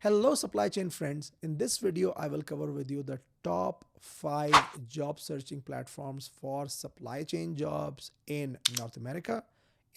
Hello supply chain friends. In this video, I will cover with you the top 5 job searching platforms for supply chain jobs in North America,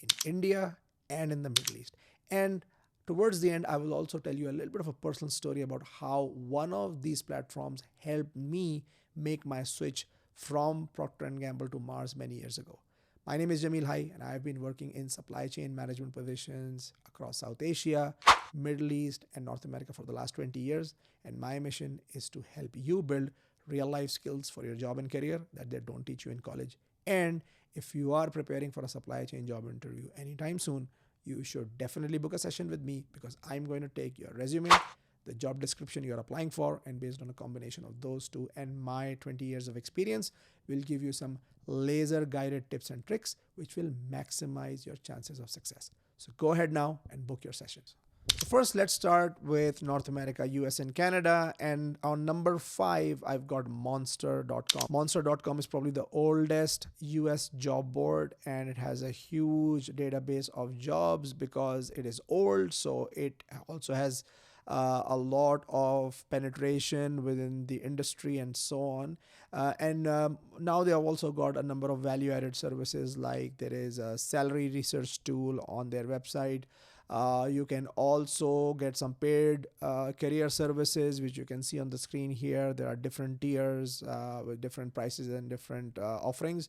in India, and in the Middle East. And towards the end, I will also tell you a little bit of a personal story about how one of these platforms helped me make my switch from Procter& Gamble to Mars many years ago. My name is Jamil Hai, and I've been working in supply chain management positions across South Asia, Middle East, and North America for the last 20 years. And my mission is to help you build real life skills for your job and career that they don't teach you in college. And if you are preparing for a supply chain job interview anytime soon, you should definitely book a session with me because I'm going to take your resume, the job description you're applying for, and based on a combination of those two and my 20 years of experience, we'll give you some laser guided tips and tricks which will maximize your chances of success. So go ahead now and book your sessions. So first, let's start with North America, US, and Canada. And on number 5, I've got Monster.com. Monster.com is probably the oldest US job board, and it has a huge database of jobs because it is old. So it also has a lot of penetration within the industry and so on. And now they have also got a number of value-added services, like there is a salary research tool on their website. You can also get some paid career services, which you can see on the screen here. There are different tiers with different prices and different offerings.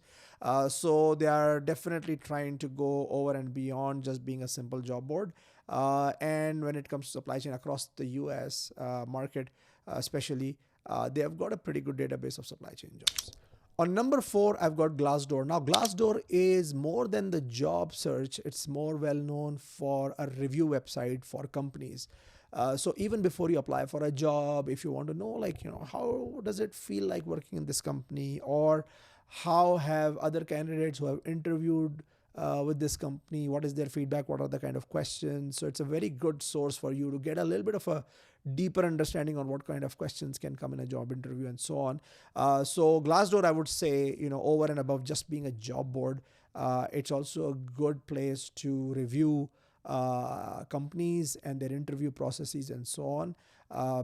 So they are definitely trying to go over and beyond just being a simple job board. And when it comes to supply chain across the US market, especially, they have got a pretty good database of supply chain jobs. On number 4, I've got Glassdoor. Now, Glassdoor is more than the job search. It's more well known for a review website for companies. So even before you apply for a job, if you want to know, how does it feel like working in this company, or how have other candidates who have interviewed with this company, what is their feedback, what are the kind of questions. So it's a very good source for you to get a little bit of a deeper understanding on what kind of questions can come in a job interview and so on. So Glassdoor, I would say, over and above just being a job board, it's also a good place to review companies and their interview processes and so on.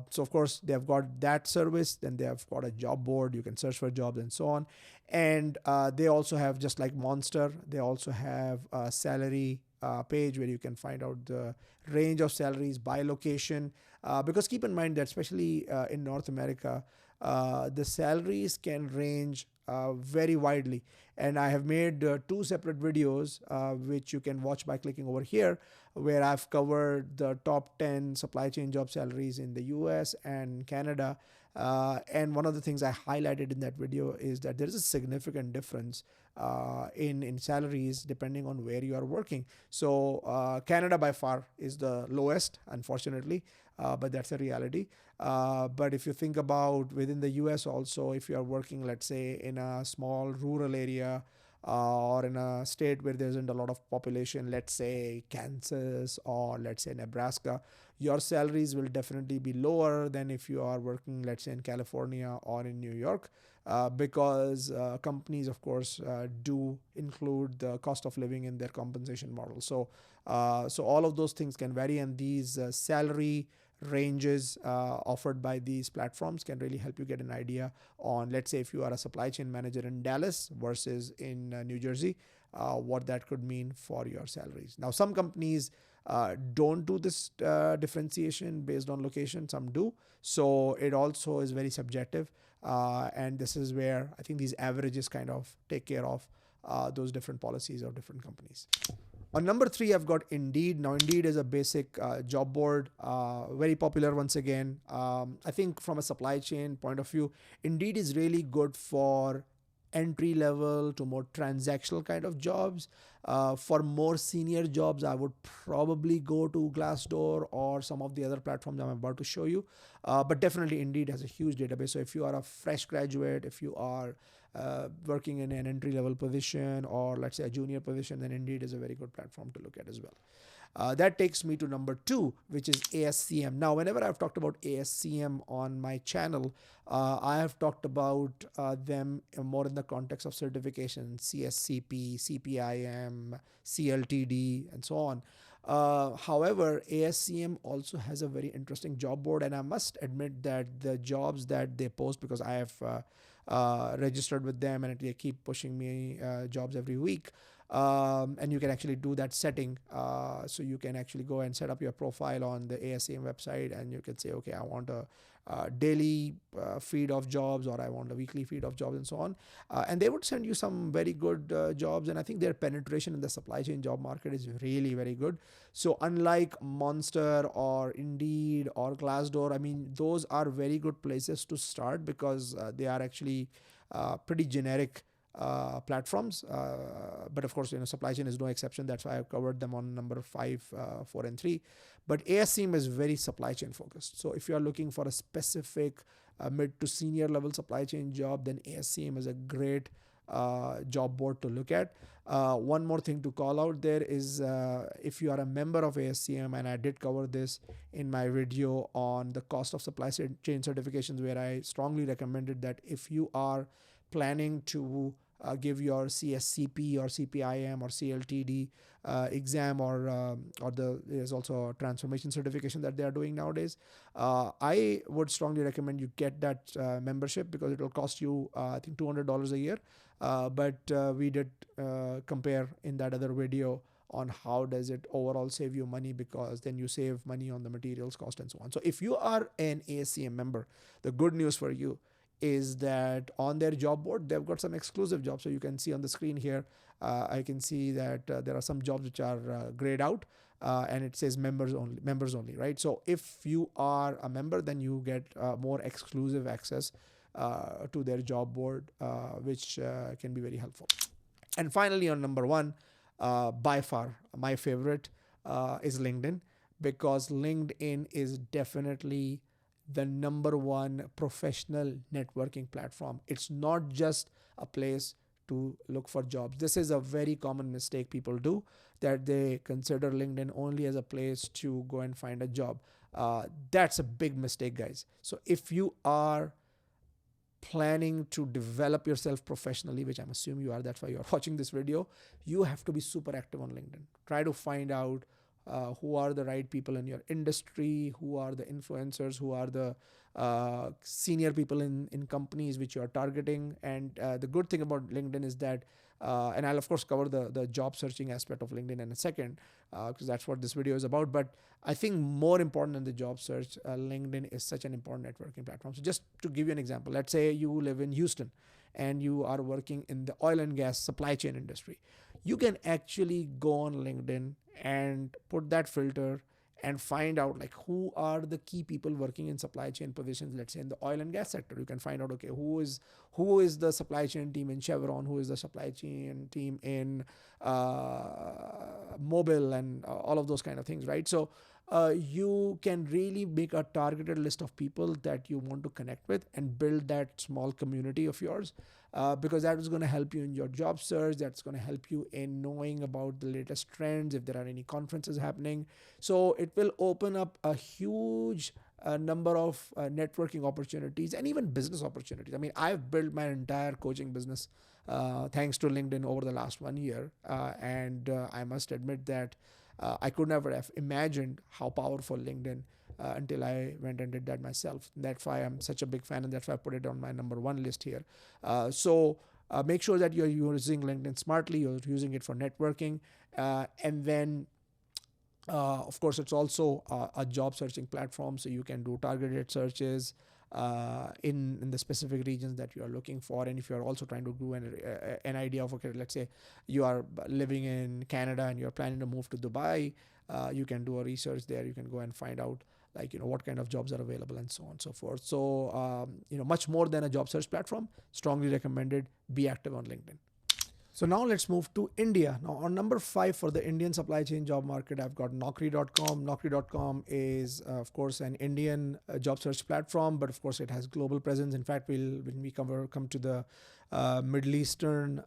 So of course they've got that service, then they have got a job board, you can search for jobs and so on. And they also have, just like Monster, they also have a salary page where you can find out the range of salaries by location. Because keep in mind that especially in North America, the salaries can range very widely. And I have made 2 separate videos which you can watch by clicking over here, where I've covered the top 10 supply chain job salaries in the US and Canada. And one of the things I highlighted in that video is that there is a significant difference in salaries depending on where you are working. So Canada by far is the lowest, unfortunately, but that's a reality. But if you think about within the US also, if you are working, let's say, in a small rural area or in a state where there isn't a lot of population, let's say Kansas or let's say Nebraska, your salaries will definitely be lower than if you are working, let's say, in California or in New York, because companies, of course, do include the cost of living in their compensation model. So all of those things can vary, and these salary ranges offered by these platforms can really help you get an idea on, let's say, if you are a supply chain manager in Dallas versus in New Jersey, what that could mean for your salaries. Now, some companies don't do this differentiation based on location, some do. So it also is very subjective. And this is where I think these averages kind of take care of those different policies of different companies. On number 3, I've got Indeed. Now, Indeed is a basic job board, very popular once again. I think from a supply chain point of view, Indeed is really good for entry level to more transactional kind of jobs. For more senior jobs, I would probably go to Glassdoor or some of the other platforms I'm about to show you. But definitely Indeed has a huge database. So if you are a fresh graduate, if you are working in an entry level position, or let's say a junior position, then Indeed is a very good platform to look at as well. That takes me to number 2, which is ASCM. Now, whenever I've talked about ASCM on my channel, I have talked about them more in the context of certification, CSCP, CPIM, CLTD, and so on. However, ASCM also has a very interesting job board, and I must admit that the jobs that they post, because I have registered with them and they keep pushing me jobs every week. And you can actually do that setting. So you can actually go and set up your profile on the ASCM website, and you can say, okay, I want a daily feed of jobs, or I want a weekly feed of jobs, and so on. And they would send you some very good jobs. And I think their penetration in the supply chain job market is really very good. So unlike Monster or Indeed or Glassdoor, I mean, those are very good places to start, because they are actually pretty generic platforms. But of course, supply chain is no exception. That's why I've covered them on number 5, 4, and 3. But ASCM is very supply chain focused. So if you are looking for a specific mid to senior level supply chain job, then ASCM is a great job board to look at. One more thing to call out there is, if you are a member of ASCM, and I did cover this in my video on the cost of supply chain certifications, where I strongly recommended that if you are planning to give your CSCP or CPIM or CLTD exam, or there's also a transformation certification that they are doing nowadays. I would strongly recommend you get that membership, because it will cost you I think $200 a year. But we did compare in that other video on how does it overall save you money, because then you save money on the materials cost and so on. So if you are an ASCM member, the good news for you is that on their job board, they've got some exclusive jobs. So you can see on the screen here, I can see that there are some jobs which are grayed out, and it says members only, right? So if you are a member, then you get more exclusive access to their job board, which can be very helpful. And finally, on number 1, by far my favorite is LinkedIn, because LinkedIn is definitely the number 1 professional networking platform. It's not just a place to look for jobs. This is a very common mistake people do, that they consider LinkedIn only as a place to go and find a job. That's a big mistake, guys. So if you are planning to develop yourself professionally, which I'm assuming you are, that's why you're watching this video, you have to be super active on LinkedIn. Try to find out who are the right people in your industry, who are the influencers, who are the senior people in companies which you are targeting. And the good thing about LinkedIn is that, and I'll of course cover the job searching aspect of LinkedIn in a second, because that's what this video is about. But I think more important than the job search, LinkedIn is such an important networking platform. So just to give you an example, let's say you live in Houston and you are working in the oil and gas supply chain industry. You can actually go on LinkedIn and put that filter and find out like who are the key people working in supply chain positions, let's say in the oil and gas sector. You can find out, okay, who is the supply chain team in Chevron, who is the supply chain team in Mobil, and all of those kind of things, right? So you can really make a targeted list of people that you want to connect with and build that small community of yours, because that is going to help you in your job search. That's going to help you in knowing about the latest trends, if there are any conferences happening. So it will open up a huge number of networking opportunities and even business opportunities. I mean, I've built my entire coaching business thanks to LinkedIn over the last 1 year. And I must admit that I could never have imagined how powerful LinkedIn until I went and did that myself. That's why I'm such a big fan, and that's why I put it on my number 1 list here. So make sure that you're using LinkedIn smartly, you're using it for networking, and then of course, it's also a job searching platform, so you can do targeted searches in the specific regions that you are looking for. And if you are also trying to do an idea of, okay, let's say you are living in Canada and you're planning to move to Dubai, you can do a research there. You can go and find out like, what kind of jobs are available and so on and so forth. So, much more than a job search platform, strongly recommended. Be active on LinkedIn. So now let's move to India. Now on number 5 for the Indian supply chain job market, I've got Naukri.com. Naukri.com is, of course, an Indian job search platform, but of course it has global presence. In fact, when we come to the Middle Eastern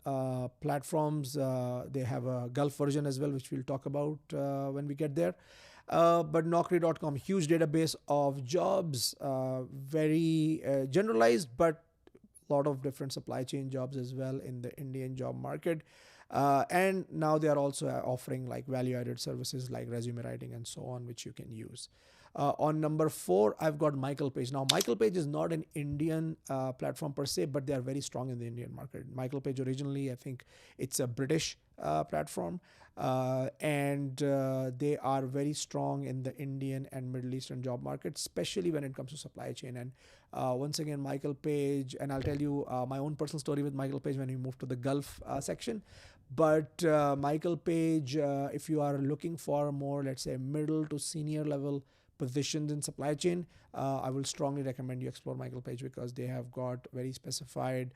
platforms, they have a Gulf version as well, which we'll talk about when we get there. But Naukri.com, huge database of jobs, very generalized, but lot of different supply chain jobs as well in the Indian job market. And now they are also offering like value-added services like resume writing and so on, which you can use. On number 4, I've got Michael Page. Now, Michael Page is not an Indian platform per se, but they are very strong in the Indian market. Michael Page originally, I think it's a British platform, and they are very strong in the Indian and Middle Eastern job market, especially when it comes to supply chain. And once again, Michael Page, and I'll tell you my own personal story with Michael Page when we moved to the Gulf section. But Michael Page, if you are looking for more, let's say, middle to senior level positions in supply chain, I will strongly recommend you explore Michael Page because they have got very specified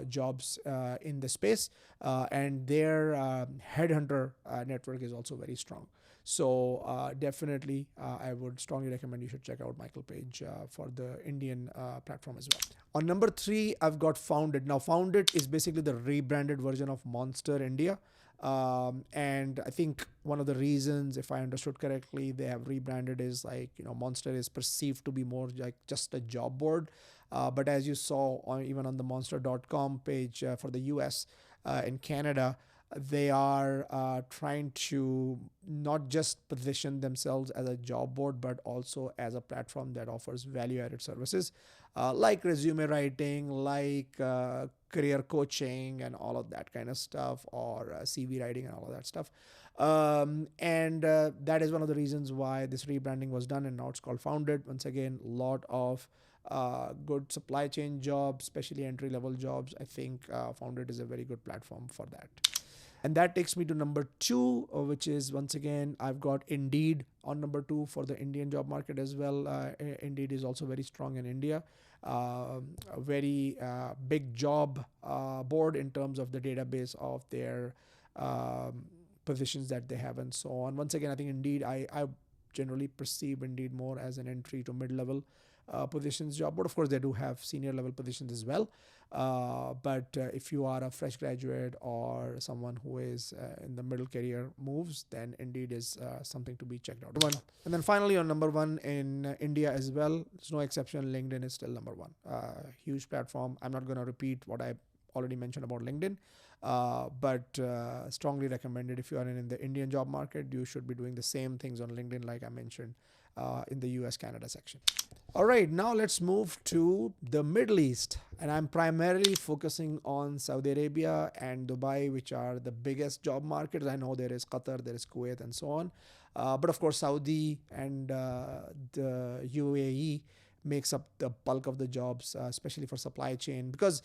jobs in the space, and their headhunter network is also very strong. So definitely, I would strongly recommend you should check out Michael Page for the Indian platform as well. On number 3, I've got Foundit. Now, Foundit is basically the rebranded version of Monster India. And I think one of the reasons, if I understood correctly, they have rebranded is like, Monster is perceived to be more like just a job board. But as you saw even on the monster.com page for the US and Canada, they are trying to not just position themselves as a job board, but also as a platform that offers value-added services like resume writing, like career coaching and all of that kind of stuff, or CV writing and all of that stuff. And that is one of the reasons why this rebranding was done, and now it's called Foundit. Once again, a lot of good supply chain jobs, especially entry-level jobs. I think Foundit is a very good platform for that. And that takes me to number 2, which is, once again, I've got Indeed on number 2 for the Indian job market as well. Indeed is also very strong in India. A very big job board in terms of the database of their positions that they have and so on. Once again, I think Indeed, I generally perceive Indeed more as an entry to mid-level positions job board. Of course, they do have senior level positions as well. But if you are a fresh graduate or someone who is in the middle career moves, then Indeed is something to be checked out. And then finally, on number 1 in India as well, there's no exception, LinkedIn is still number 1. Huge platform. I'm not going to repeat what I already mentioned about LinkedIn, but strongly recommended. If you are in the Indian job market, you should be doing the same things on LinkedIn like I mentioned in the US Canada section. All right, now let's move to the Middle East, and I'm primarily focusing on Saudi Arabia and Dubai, which are the biggest job markets. I know there is Qatar, there is Kuwait, and so on, but of course Saudi and the UAE makes up the bulk of the jobs, especially for supply chain, because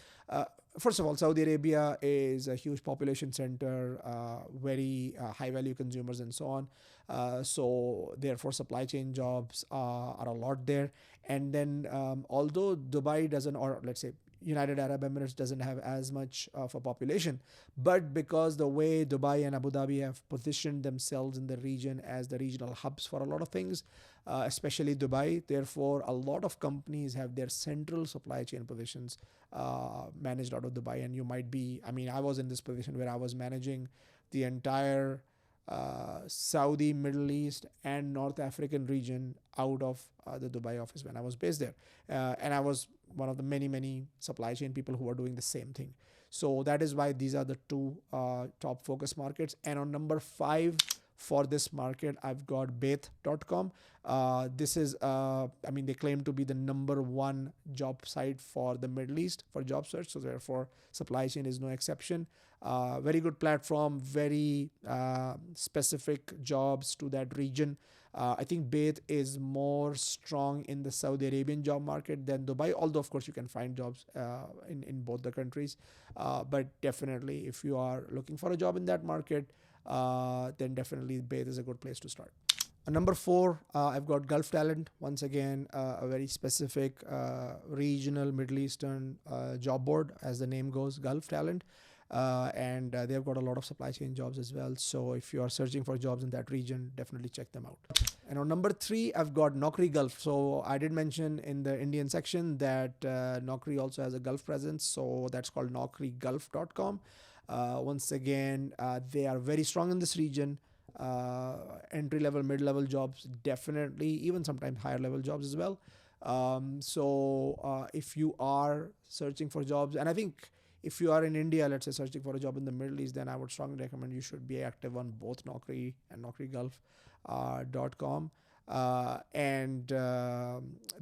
first of all, Saudi Arabia is a huge population center, very high value consumers and so on. So therefore supply chain jobs are a lot there. And then although Dubai doesn't, or let's say United Arab Emirates doesn't have as much of a population, but because the way Dubai and Abu Dhabi have positioned themselves in the region as the regional hubs for a lot of things, especially Dubai, therefore a lot of companies have their central supply chain positions managed out of Dubai. And you might be, I was in this position where I was managing the entire Saudi, Middle East, and North African region out of the Dubai office when I was based there. And I was one of the many supply chain people who are doing the same thing. So that is why these are the 2 top focus markets. And on number 5 for this market, I've got BAYT.com. This is, they claim to be the number 1 job site for the Middle East for job search. So therefore, supply chain is no exception. Very good platform, very specific jobs to that region. I think BAYT is more strong in the Saudi Arabian job market than Dubai, although of course you can find jobs in both the countries. But definitely, if you are looking for a job in that market, then definitely BAYT is a good place to start. Number 4, I've got Gulf Talent. Once again, a very specific regional Middle Eastern job board, as the name goes, Gulf Talent. And they've got a lot of supply chain jobs as well. So if you are searching for jobs in that region, definitely check them out. And on number 3, I've got Naukri Gulf. So I did mention in the Indian section that Naukri also has a Gulf presence. So that's called NaukriGulf.com. Once again, they are very strong in this region. Entry-level, mid-level jobs, definitely, even sometimes higher-level jobs as well. So if you are searching for jobs, and I think If you are in India, let's say searching for a job in the Middle East, then I would strongly recommend you should be active on both Naukri and NaukriGulf.com. And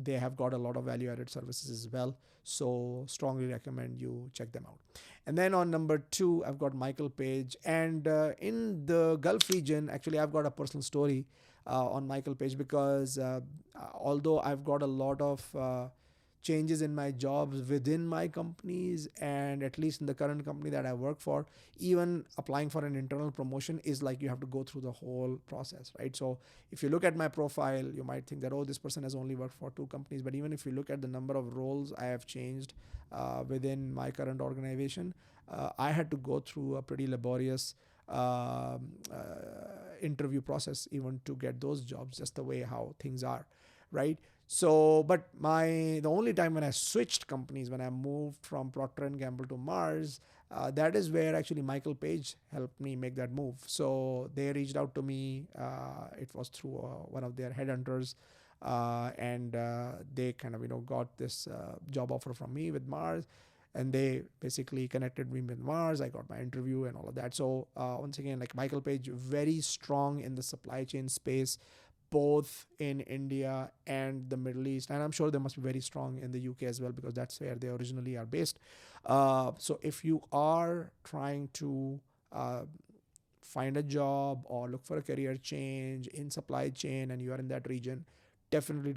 they have got a lot of value added services as well. So strongly recommend you check them out. And then on number 2, I've got Michael Page. And in the Gulf region, actually, I've got a personal story on Michael Page, because although I've got a lot of changes in my jobs within my companies, and at least in the current company that I work for, even applying for an internal promotion is like you have to go through the whole process, right? So if you look at my profile, you might think that, oh, this person has only worked for 2 companies. But even if you look at the number of roles I have changed within my current organization, I had to go through a pretty laborious interview process even to get those jobs, just the way how things are, right? So, but the only time when I switched companies, when I moved from Procter and Gamble to Mars, that is where actually Michael Page helped me make that move. So they reached out to me. It was through one of their headhunters, and they kind of got this job offer from me with Mars, and they basically connected me with Mars. I got my interview and all of that. So once again, like Michael Page, very strong in the supply chain space, both in India and the Middle East. And I'm sure they must be very strong in the UK as well, because that's where they originally are based. So if you are trying to find a job or look for a career change in supply chain and you are in that region, definitely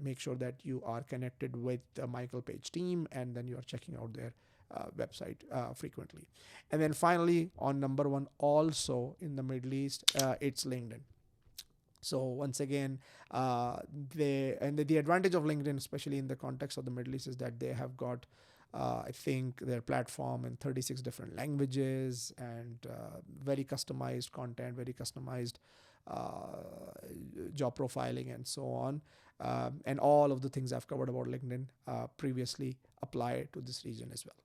make sure that you are connected with the Michael Page team, and then you are checking out their website frequently. And then finally, on number 1, also in the Middle East, it's LinkedIn. So once again, the advantage of LinkedIn, especially in the context of the Middle East, is that they have got, I think, their platform in 36 different languages, and very customized content, very customized job profiling, and so on. And all of the things I've covered about LinkedIn previously apply to this region as well.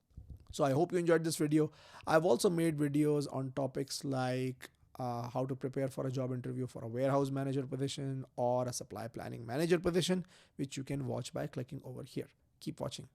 So I hope you enjoyed this video. I've also made videos on topics like how to prepare for a job interview for a warehouse manager position or a supply planning manager position, which you can watch by clicking over here. Keep watching.